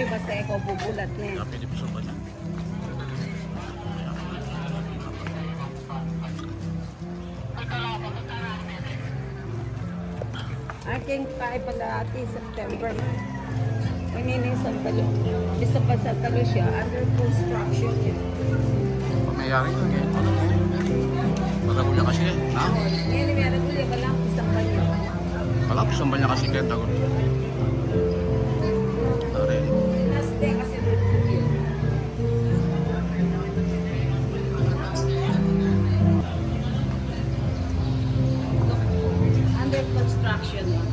kayo, basta ikaw bubulat niya. Pwede po sa bala. Aking kaya pala ati September. Kanina yung Santalo. Isa pa Santalo siya, under construction yun. Pag mayari lang eh. Maragulya kasi eh. Ha? Ngayon, may aragulya, malapis ang banyo. Malapis ang banya kasi kaya tagot. Dari. Last day kasi nagulya. Under construction lang.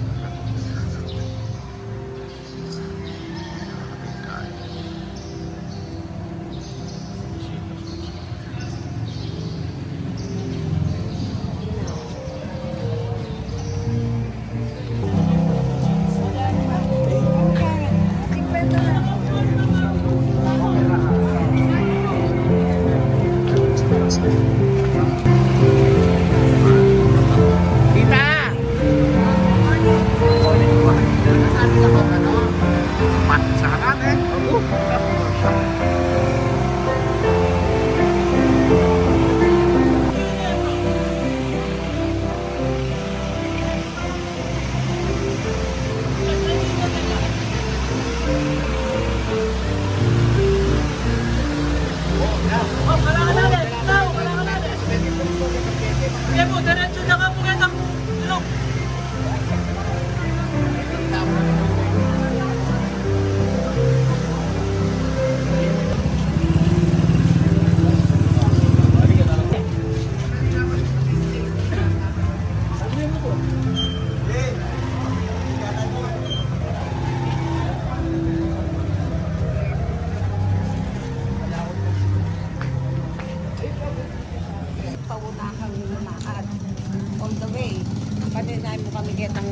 Paninayin mo kami getang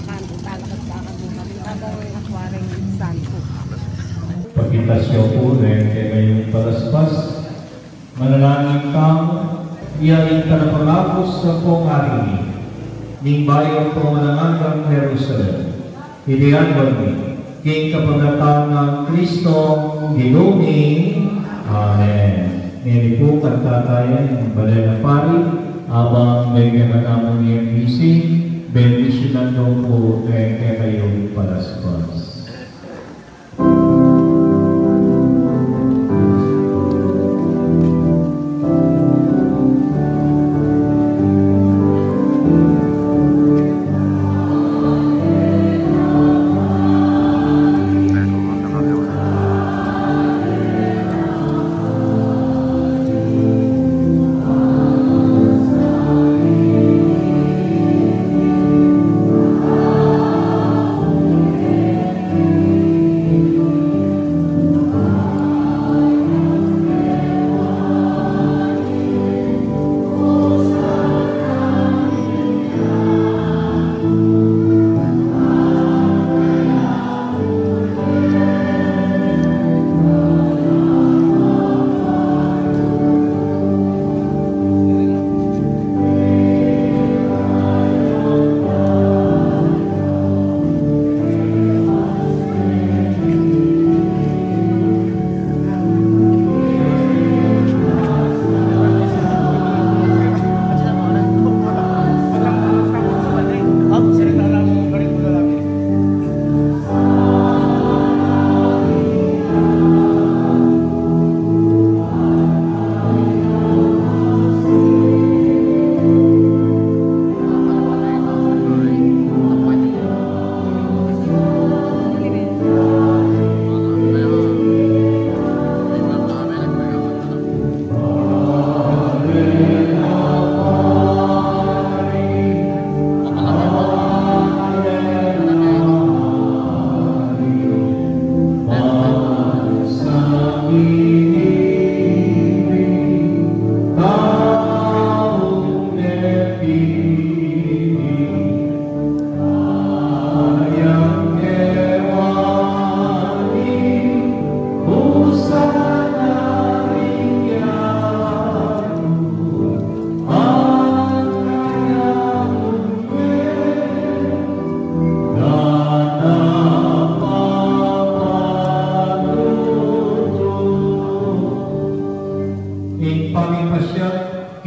kanto, talakad-lakad mo kami. Habang aquarium santo. Pagkitasyo po rin kay ngayong palaspas, manalangin kang iyayin ka na pangapos sa pong harini, ning bayo po manangang Jerusalem. Hilihan kami, king kapagatan ng Kristo, Ginumi. Amen. Ngayon po kantatayan ng balay na pari, abang may kamanamon niyang bising, bendisyonan daw po kay kayong palaspas.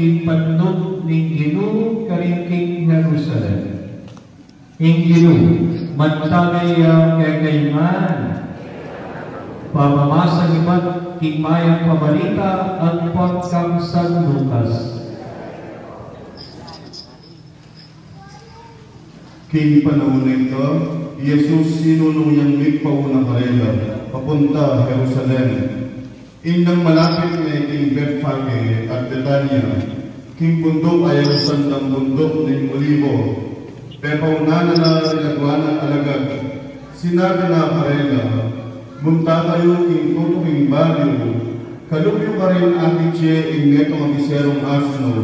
ipandog ning Ginoo karingking Jerusalem. Ing Ginoo magtagay kayman pamamasang iba't hikmayang pabalita at pagkamsang Lucas. King panahon na ito, Jesus sinunong niyang migpaunang karela, papunta Jerusalem. Inang malapit na King Bethphage at Betania, King bundok ayaw sandang bundok ng Olivo, pepauna na rinagawa ng alagad. Sinabi na karela, munta kayo king tutuking baryo, kalubyo ka rin aking siya ing netong ang iserong asno,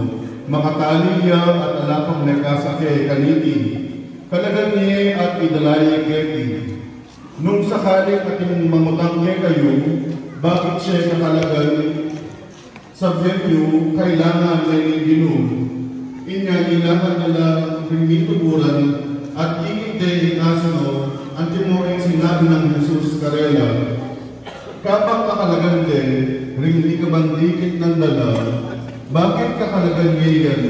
makataliya at alapang nakasake kaniti, kalagan niya at idalaya keti. Nung sakaling ating mangutang niya kayo, bakit siya kakalagan? Sabihan niyo, kailangan na Ginoo. Inya ilahan nila rinituburan at ikinde ng asno ang timuring sinabi ng Jesus karela. Kapag kakalagan din, ring di ka bandikit ng dala, bakit kakalagan ngayon?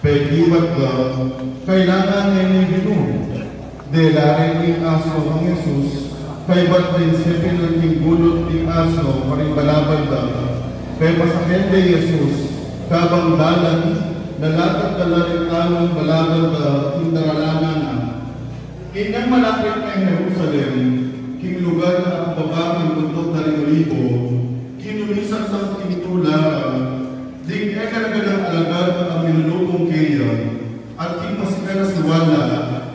Pegiwat ka, kailangan na Ginoo. Delarin ng asno ng Jesus, kay ba't din sipin ng tinggulot ng asno, paring balabal ka. Kay masakit de Jesus, kabang dalan, nalatag ka na rin tamang balabal ka, tindaralanan na. Inang malapit na Jerusalem, king lugar na babaeng bundok na rin Olivo, kinulisan sa tinitula, ding ekalaga ng alagad ang minulutong kaya, at king masika na siwala,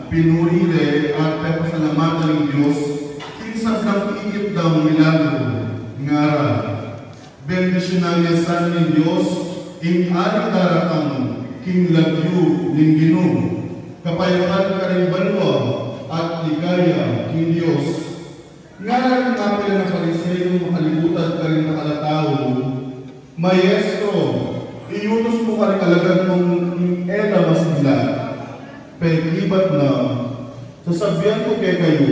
pinurire at pepasalamatan ng Diyos, kinsang ng ikip daw milagro, ngara. Bendisyonan niya sana ng Diyos, ing alitarakang king lagyo ng Ginoo, kapayakan ka rin balwa at ligaya king Diyos. Ngara ng apel na Pariseo, makalimutan ka rin nakalatao, Maestro, iutos mo ka rin alagan mong ela masila, pag-ibat na, sasabihan ko kay kayo,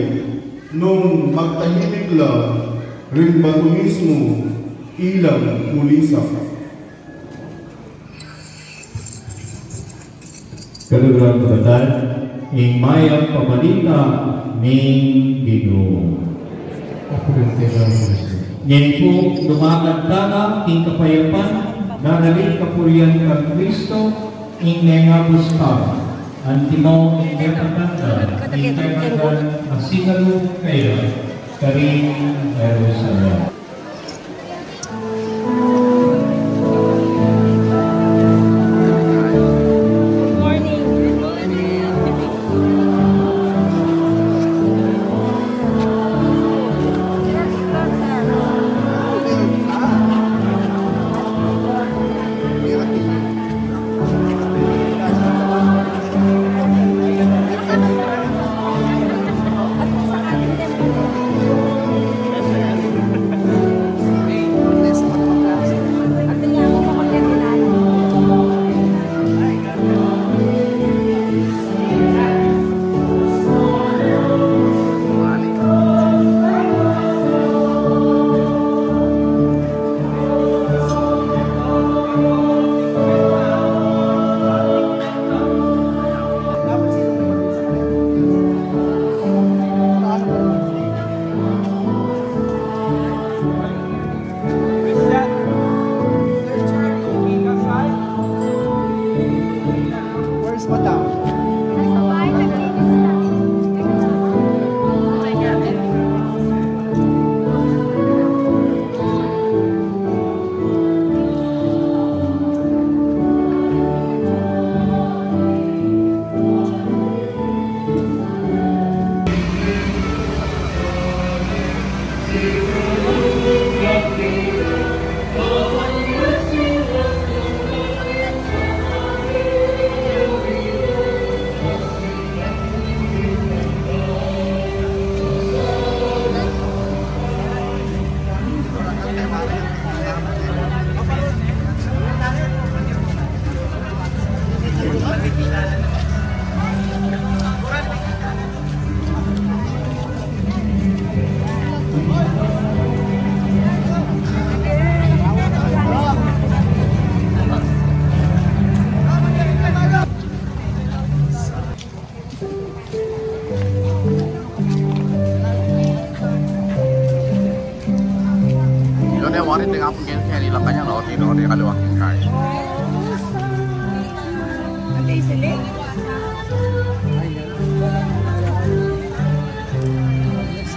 nung magtahimik lang, rin bago mismo, ilang kulisak. Kalugrang kabataan, ing mayang pabalita ning Ginoo. Ngayon po, dumakanta na king kapayapan, naraling kapurian kang Kristo, ing nengabos ka. Antimo ing nepatanda, ing kailangan asingalu kayo, karing Jerusalem.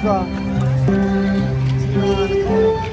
ah. Oh,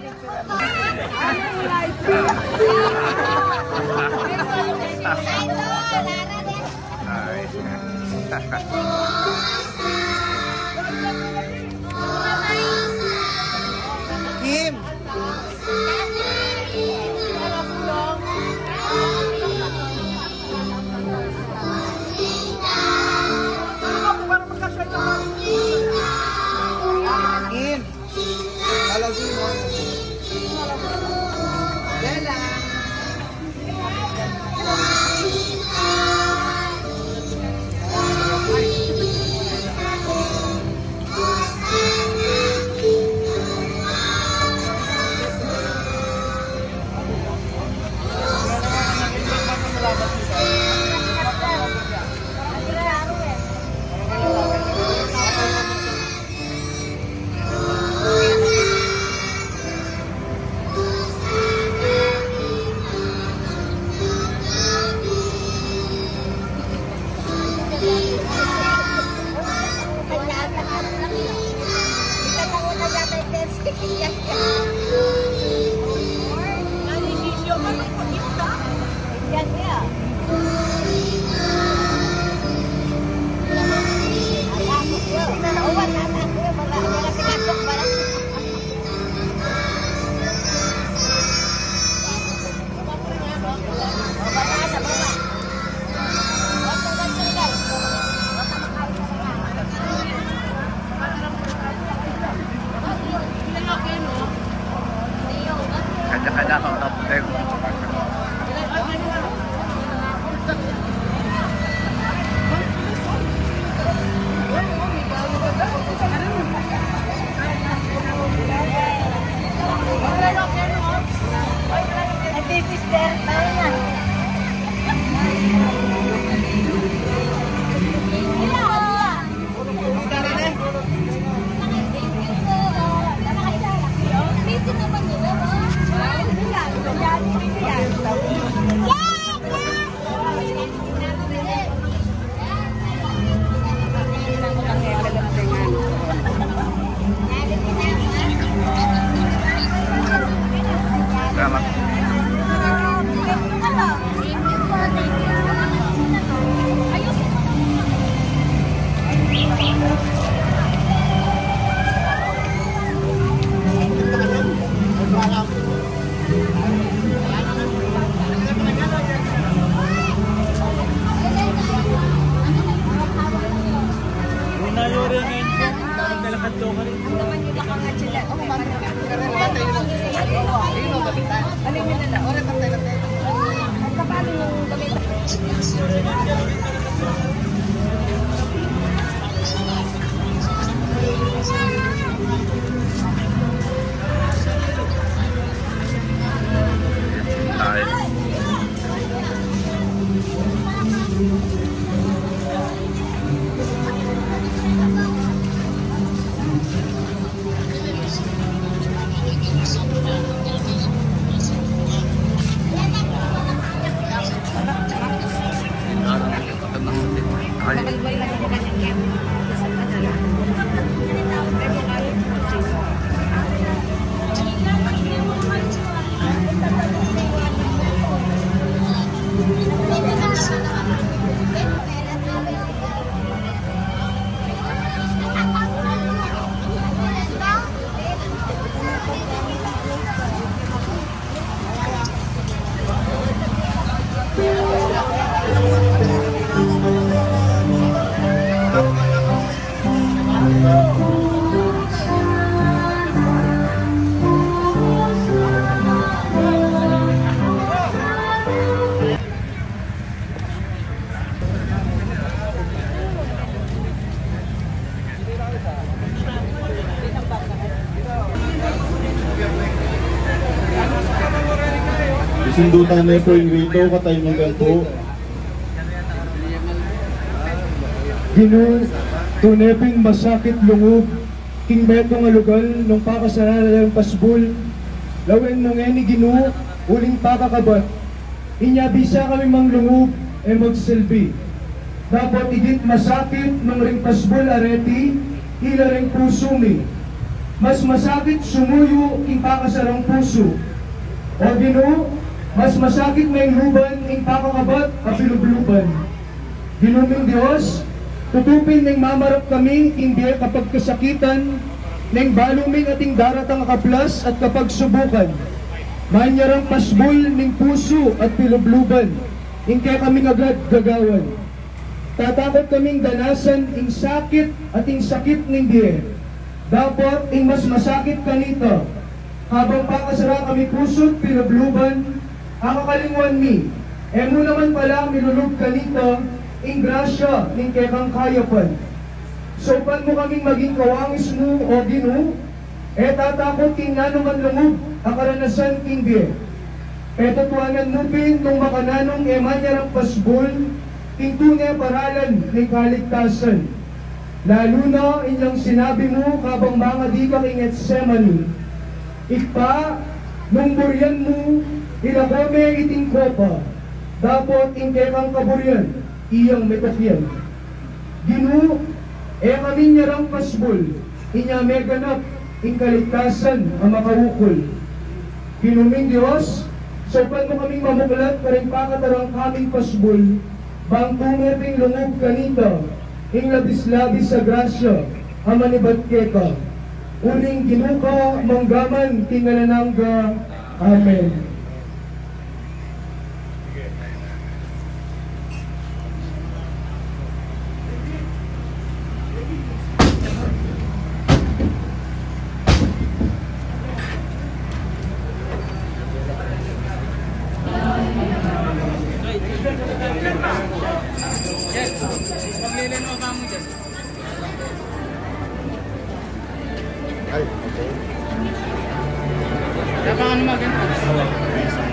Kim! Kim! Talagin mo. Bella! Kanya-kanya ang top 10. Isundutan na po yung rito, kataymigan po. Ginoo, tuneping masakit lungog, king betong alugal, nung pakasanalan ng pasbul, lawen nung eni Ginoo, uling pakakabat. Inyabisa kami mang lungog, e magsilbi. Dapat igit masakit nung ring pasbul areti, hila ring puso mi. mas masakit sumuyo ing pakasarang puso. O Ginoo, mas masakit may luban ing pakakabat kapilubluban. Ginuming Dios, tutupin ning mamarap kami hindi kapag kasakitan, ning baluming ating daratang kaplas at kapag subukan. Manyarang pasbol ning puso at pilubluban, ing kaya kaming agad gagawan. Tatakot kaming danasan ing sakit at ing sakit ning diye. Dapat ing mas masakit kanito, habang pakasara kami puso't pilubluban, ang kakalingwan mi, mo naman pala milulog kanito, ing grasya ning kekang kayapan. Sopan mo kaming maging kawangis mo, O Ginoo, tatakot king nanuman lungog, ang karanasan king diye. Tutuanan nupin nung makananong manyarang pasbol, king tunay paralan ng kaligtasan. Lalo na inyang sinabi mo kabang mga di ka king Getsemani. Ikpa, nung buryan mo, ilakome iting kopa, dapat ingkekang kaburyan, iyang metokyan. Ginoo, kami nyarang pasbol, inya may ganap, ing kaligtasan ang makawukol. Ginuming Diyos, sopan mo kaming mamuklat, paring pakatarang kaming pasbol, bang tumeping lungog kanita, ing labis-labis sa grasya, ang manibat keka. Uling ginuka, manggaman, tingalanangga. Amen. Kaya pa ano maganda?